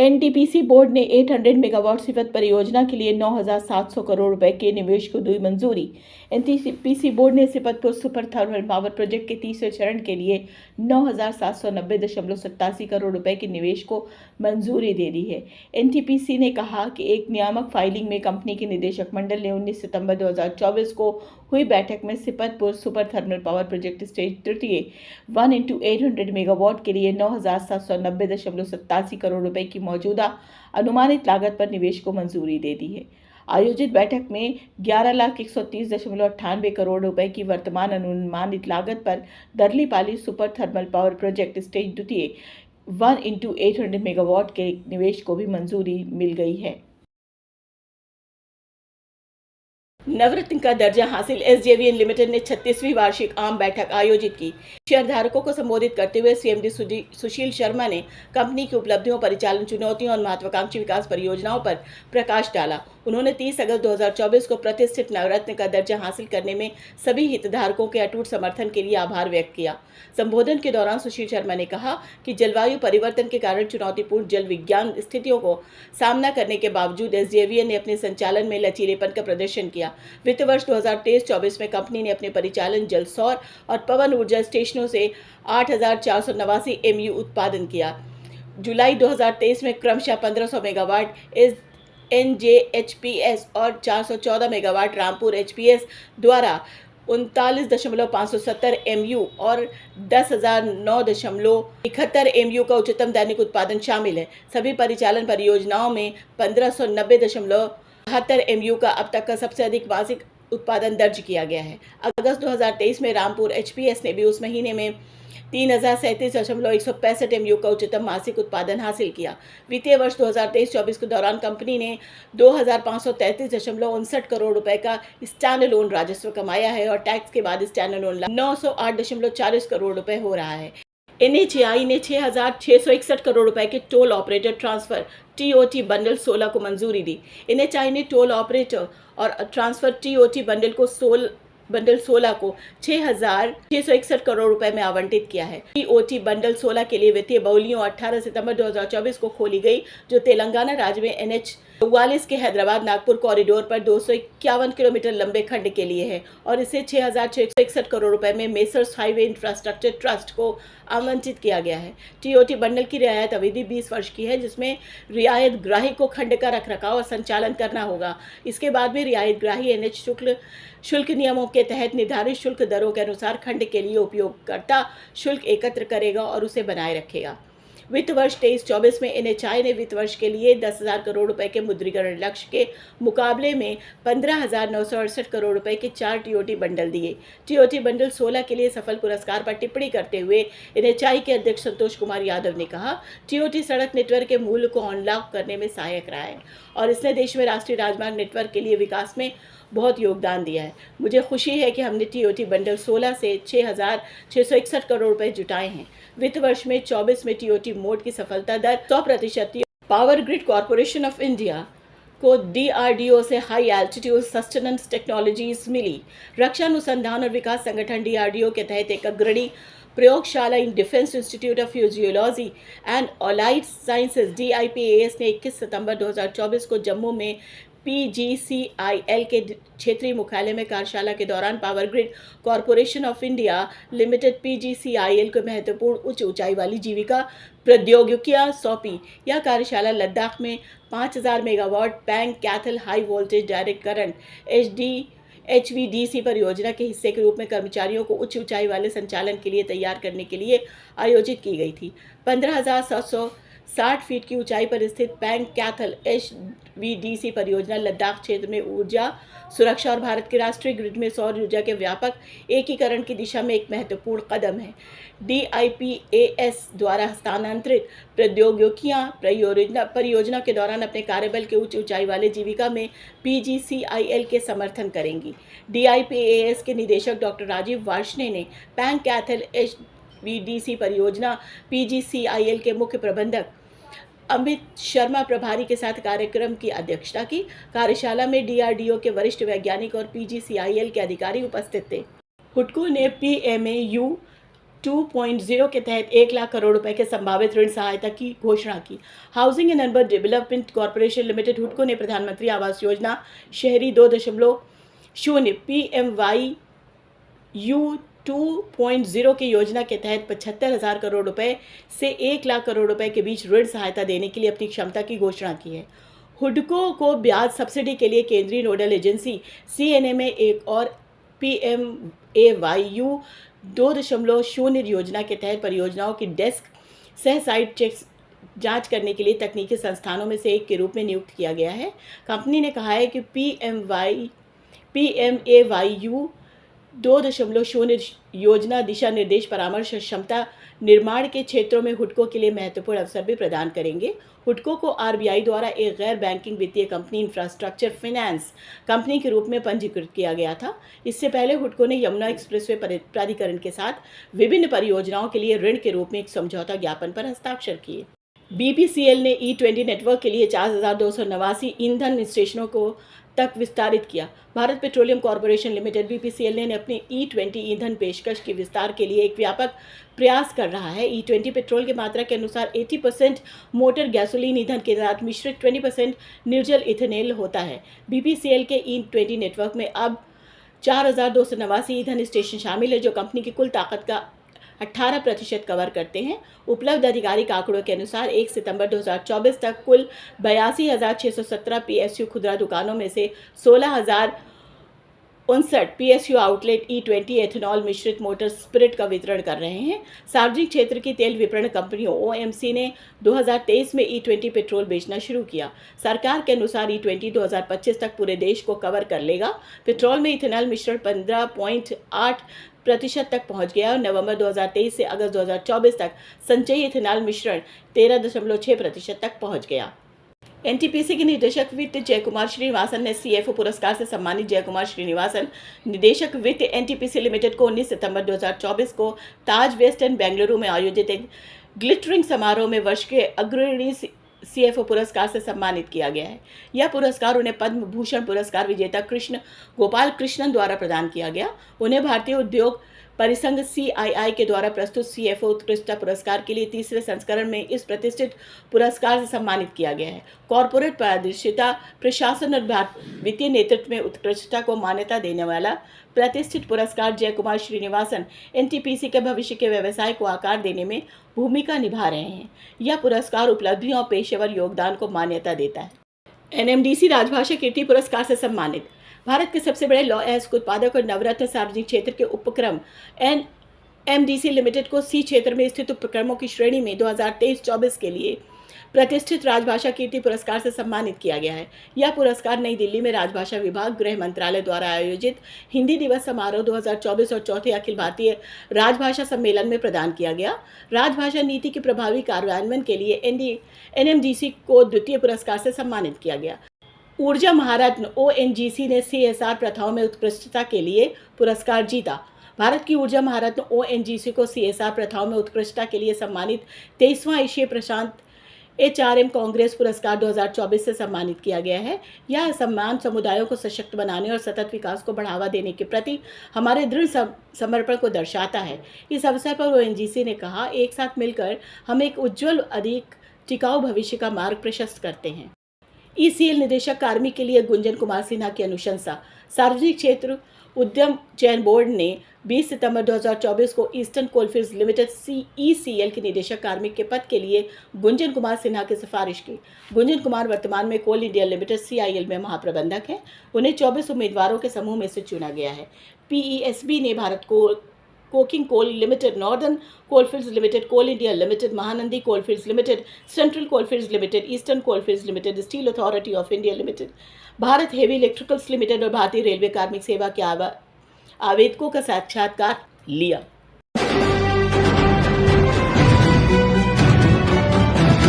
NTPC board ने 800 megawatt सिफत परियोजना के लिए 9,700 करोड़ रुपए के निवेश को दी मंजूरी। एनटीपीसी बोर्ड ने सिपतपुर सुपर थर्मल पावर प्रोजेक्ट के तीसरे चरण के लिए 9,790.87 करोड़ रुपए के निवेश को मंजूरी दे दी है। एनटीपीसी ने कहा कि एक नियामक फाइलिंग में कंपनी के निदेशक मंडल ने 19 सितंबर 2024 को हुई बैठक में Sipatpur super thermal power project stage तृतीय 1x800 मेगावाट के लिए 9,790.87 करोड़ रुपए की मौजूदा अनुमानित लागत पर निवेश को मंजूरी दे दी है। आयोजित बैठक में 11,130.98 करोड़ रुपए की वर्तमान अनुमानित लागत पर Darlipali super thermal power project stage द्वितीय 1x800 मेगावाट के निवेश को भी मंजूरी मिल गई है। नवरत्न का दर्जा हासिल एसजेवीएन लिमिटेड ने 36वीं वार्षिक आम बैठक आयोजित की। शेयरधारकों को संबोधित करते हुए सीएमडी सुशील शर्मा ने कंपनी की उपलब्धियों, परिचालन चुनौतियों और महत्वाकांक्षी विकास परियोजनाओं पर प्रकाश डाला। उन्होंने 30 अगस्त 2024 को प्रतिष्ठित नवरत्न का दर्जा हासिल करने में सभी हितधारकों के अटूट समर्थन के लिए आभार व्यक्त किया। संबोधन के दौरान सुशील शर्मा ने कहा कि जलवायु परिवर्तन के कारण चुनौतीपूर्ण जल विज्ञान स्थितियों को सामना करने के बावजूद एसजेवीएन ने अपने संचालन में लचीलेपन का प्रदर्शन किया। वित्त वर्ष 2023-24 में कंपनी ने अपने परिचालन जल, सौर और पवन ऊर्जा स्टेशनों से 8,489 MU उत्पादन किया। जुलाई 2023 में क्रमशः 1500 मेगावाट NJHPS और 414 मेगावाट रामपुर HPS द्वारा 39,570 MU और 10,009.71 MU का उच्चतम दैनिक उत्पादन शामिल है। सभी परिचालन परियोजनाओं में 1590.72 MU का अब तक का सबसे अधिक मासिक उत्पादन दर्ज किया गया है। अगस्त 2023 में रामपुर HPS ने भी उस महीने में 3,037.165 MU का उच्चतम मासिक उत्पादन हासिल किया। वित्तीय वर्ष 2023-24 के दौरान कंपनी ने 2,533.59 करोड़ रुपए का स्टैंड अलोन राजस्व कमाया है और टैक्स के बाद स्टैंड अलोन 908.40 करोड़ रुपए हो रहा है। NHAI ने 6,661 करोड़ रुपए के toll operator transfer TOT bundle 16 को मंजूरी दी। NHAI ने टोल ऑपरेटर और ट्रांसफर TOT बंडल 16 को 6,661 करोड़ रुपए में आवंटित किया है। TOT बंडल 16 के लिए वित्तीय बोलियों 18 सितंबर 2024 को खोली गई, जो तेलंगाना राज्य में NH 44 के हैदराबाद नागपुर कॉरिडोर पर 251 किलोमीटर लंबे खंड के लिए है और इसे 6,661 करोड़ रुपए में मेसर्स हाईवे इंफ्रास्ट्रक्चर ट्रस्ट को आवंटित किया गया है। TOT बंडल की रियायत अवधि 20 वर्ष की है, जिसमें रियायत ग्राही को खंड का रखरखाव और संचालन करना होगा। इसके बाद भी रियायत ग्राही NH शुल्क नियमों के तहत निर्धारित शुल्क दरों के अनुसार खंड के लिए उपयोगकर्ता शुल्क एकत्र करेगा और उसे बनाए रखेगा। वित्त वर्ष 23-24 में NHAI ने वित्त वर्ष के लिए 10,000 करोड़ रुपए के मुद्रीकरण लक्ष्य के मुकाबले में 15,968 करोड़ रुपए के 4 TOT बंडल दिए। TOT बंडल 16 के लिए सफल पुरस्कार पर टिप्पणी करते हुए NHAI के अध्यक्ष संतोष कुमार यादव ने कहा, TOT सड़क नेटवर्क के मूल्य को अनलॉक करने में सहायक रहा है और इसने देश में राष्ट्रीय राजमार्ग नेटवर्क के लिए विकास में बहुत योगदान दिया है। मुझे खुशी है कि हमने TOT बंडल 16 से 6,661 करोड़ रुपए जुटाए हैं। वित्त वर्ष में 24 में TOT मोड की सफलता दर 100% थी। Power grid corporation of India को DRDO से हाई एल्टीट्यूड सस्टेनेंस टेक्नोलॉजीज मिली। रक्षा अनुसंधान और विकास संगठन DRDO के तहत एक अग्रणी प्रयोगशाला in defence institute of physiology and allied sciences DIPAS ने 21 सितंबर 2024 को जम्मू में PGCIL के क्षेत्रीय मुख्यालय में कार्यशाला के दौरान power grid corporation of India limited PGCIL को महत्वपूर्ण उच्च ऊंचाई वाली जीविका प्रौद्योगिकियां सौंपी। यह कार्यशाला लद्दाख में 5,000 megawatt Pang Kaithal high voltage direct current HVDC परियोजना के हिस्से के रूप में कर्मचारियों को उच्च ऊंचाई वाले संचालन के लिए तैयार करने के लिए आयोजित की गई थी। 15,760 फीट की ऊंचाई पर स्थित पैंग कैथल HVDC परियोजना लद्दाख क्षेत्र में ऊर्जा सुरक्षा और भारत के राष्ट्रीय ग्रिड में सौर ऊर्जा के व्यापक एकीकरण की दिशा में एक महत्वपूर्ण कदम है। DIPAS द्वारा हस्तांतरित प्रौद्योगिकियां परियोजना के दौरान अपने कार्यबल के उच्च ऊंचाई वाले जीविका में PGCIL के समर्थन करेंगी। DIPAS के निदेशक डॉक्टर राजीव वार्ष्णेय ने पैंग कैथल HVDC परियोजना PGCIL के मुख्य प्रबंधक अमित शर्मा प्रभारी के साथ कार्यक्रम की अध्यक्षता की। कार्यशाला में DRDO के वरिष्ठ वैज्ञानिक और PGCIL के अधिकारी उपस्थित थे। हुडको ने PMAU 2.0 के तहत 1 लाख करोड़ रुपए के संभावित ऋण सहायता की घोषणा की। Housing and urban development corporation limited हुडको ने प्रधानमंत्री आवास योजना शहरी 2.0 PMYU 2.0 की योजना के तहत 75,000 करोड़ रुपए से 1 लाख करोड़ रुपए के बीच ऋण सहायता देने के लिए अपनी क्षमता की घोषणा की है। हुडको को ब्याज सब्सिडी के लिए केंद्रीय नोडल एजेंसी CNA में एक और PMAYU 2.0 योजना के तहत परियोजनाओं की डेस्क सह साइट चेक जांच करने के लिए तकनीकी संस्थानों में से एक के रूप में नियुक्त किया गया है। कंपनी ने कहा है कि PMAYU 2.0 योजना दिशा निर्देश परामर्श और क्षमता निर्माण के क्षेत्रों में हुडको के लिए महत्वपूर्ण अवसर भी प्रदान करेंगे। हुडको को RBI द्वारा एक गैर बैंकिंग वित्तीय कंपनी इंफ्रास्ट्रक्चर फाइनेंस कंपनी के रूप में पंजीकृत किया गया था। इससे पहले हुडको ने यमुना एक्सप्रेसवे प्राधिकरण के साथ विभिन्न परियोजनाओं के लिए ऋण के रूप में एक समझौता ज्ञापन पर हस्ताक्षर किए। BPCL ने E20 नेटवर्क के लिए 4,289 ईंधन स्टेशनों को तक विस्तारित किया। Bharat petroleum corporation limited BPCL ने अपने E20 ईंधन पेशकश के विस्तार के लिए एक व्यापक प्रयास कर रहा है। E20 पेट्रोल की मात्रा के अनुसार 80% मोटर गैसोलीन ईंधन के साथ मिश्रित 20% निर्जल इथेनॉल होता है। BPCL के E20 नेटवर्क में अब 4,289 ईंधन स्टेशन शामिल है, जो कंपनी की कुल ताकत का 18% कवर करते हैं। उपलब्ध आधिकारिक आंकड़ों के अनुसार 1 सितंबर 2024 तक कुल 82,617 PSU खुदरा दुकानों में से 16,059 PSU आउटलेट E20 एथेनॉल मिश्रित मोटर स्पिरिट का वितरण कर रहे हैं। सार्वजनिक क्षेत्र की तेल विपणन कंपनियों OMC ने 2023 में E20 पेट्रोल बेचना शुरू किया। सरकार के अनुसार E20 2025 तक पूरे देश को कवर कर लेगा। पेट्रोल में इथेनॉल मिश्रण 15.8% तक पहुंच गया और नवंबर 2023 से अगस्त 2024 तक संचयी इथेनॉल मिश्रण 13.6% तक पहुंच गया। NTPC के निदेशक वित्त जयकुमार श्रीनिवासन ने CFO पुरस्कार से सम्मानित जयकुमार श्रीनिवासन निदेशक वित्त NTPC लिमिटेड को 19 सितंबर 2024 को ताज वेस्ट एंड बेंगलुरु में आयोजित एक ग्लिटरिंग समारोह में वर्ष के अग्रणी CFO पुरस्कार से सम्मानित किया गया है। यह पुरस्कार उन्हें पद्म भूषण पुरस्कार विजेता कृष्ण गोपाल कृष्णन द्वारा प्रदान किया गया। उन्हें भारतीय उद्योग परिसंघ CII के द्वारा प्रस्तुत CFO उत्कृष्टता पुरस्कार के लिए तीसरे संस्करण में इस प्रतिष्ठित पुरस्कार से सम्मानित किया गया है। कॉर्पोरेट पारदर्शिता, प्रशासन और वित्तीय नेतृत्व में उत्कृष्टता को मान्यता देने वाला प्रतिष्ठित पुरस्कार जयकुमार श्रीनिवासन NTPC के भविष्य के व्यवसाय को आकार देने में भूमिका निभा रहे हैं। यह पुरस्कार उपलब्धियों और पेशेवर योगदान को मान्यता देता है। NMDC राजभाषा कीर्ति पुरस्कार से सम्मानित भारत के सबसे बड़े लौह अयस्क उत्पादक और नवरत्न सार्वजनिक क्षेत्र के उपक्रम NMDC लिमिटेड को C क्षेत्र में स्थित उपक्रमों की श्रेणी में 2023-24 के लिए प्रतिष्ठित राजभाषा कीर्ति पुरस्कार से सम्मानित किया गया है। यह पुरस्कार नई दिल्ली में राजभाषा विभाग, गृह मंत्रालय द्वारा आयोजित हिंदी दिवस समारोह 2024 और चौथे अखिल भारतीय राजभाषा सम्मेलन में प्रदान किया गया। राजभाषा नीति के प्रभावी कार्यान्वयन के लिए NMDC को द्वितीय पुरस्कार से सम्मानित किया गया। ऊर्जा महारत्न ONGC ने CSR प्रथाओं में उत्कृष्टता के लिए पुरस्कार जीता। भारत की ऊर्जा महारत्न ONGC को CSR प्रथाओं में उत्कृष्टता के लिए सम्मानित 23वां एशिया प्रशांत HRM कांग्रेस पुरस्कार 2024 से सम्मानित किया गया है। यह सम्मान समुदायों को सशक्त बनाने और सतत विकास को बढ़ावा देने के प्रति हमारे दृढ़ समर्पण को दर्शाता है। इस अवसर पर ONGC ने कहा, एक साथ मिलकर हम एक उज्जवल, अधिक टिकाऊ भविष्य का मार्ग प्रशस्त करते हैं। ECL निदेशक कार्मिक के लिए गुंजन कुमार सिन्हा की अनुशंसा। सार्वजनिक क्षेत्र उद्यम चयन बोर्ड ने 20 सितंबर 2024 को ईस्टर्न कोलफील्ड्स लिमिटेड ECL के निदेशक कार्मिक के पद के लिए गुंजन कुमार सिन्हा की सिफारिश की। गुंजन कुमार वर्तमान में कोल इंडिया लिमिटेड CIL में महाप्रबंधक हैं। उन्हें 24 उम्मीदवारों के समूह में से चुना गया है। PESB ने भारत को Coking Coal Limited, Northern Coalfields Limited, Coal India Limited, Mahanadi Coalfields Limited, Central Coalfields Limited, Eastern Coalfields Limited, Steel Authority of India Limited, Bharat Heavy Electricals Limited और भारतीय रेलवे कार्मिक सेवा के आवेदकों का साक्षात्कार लिया।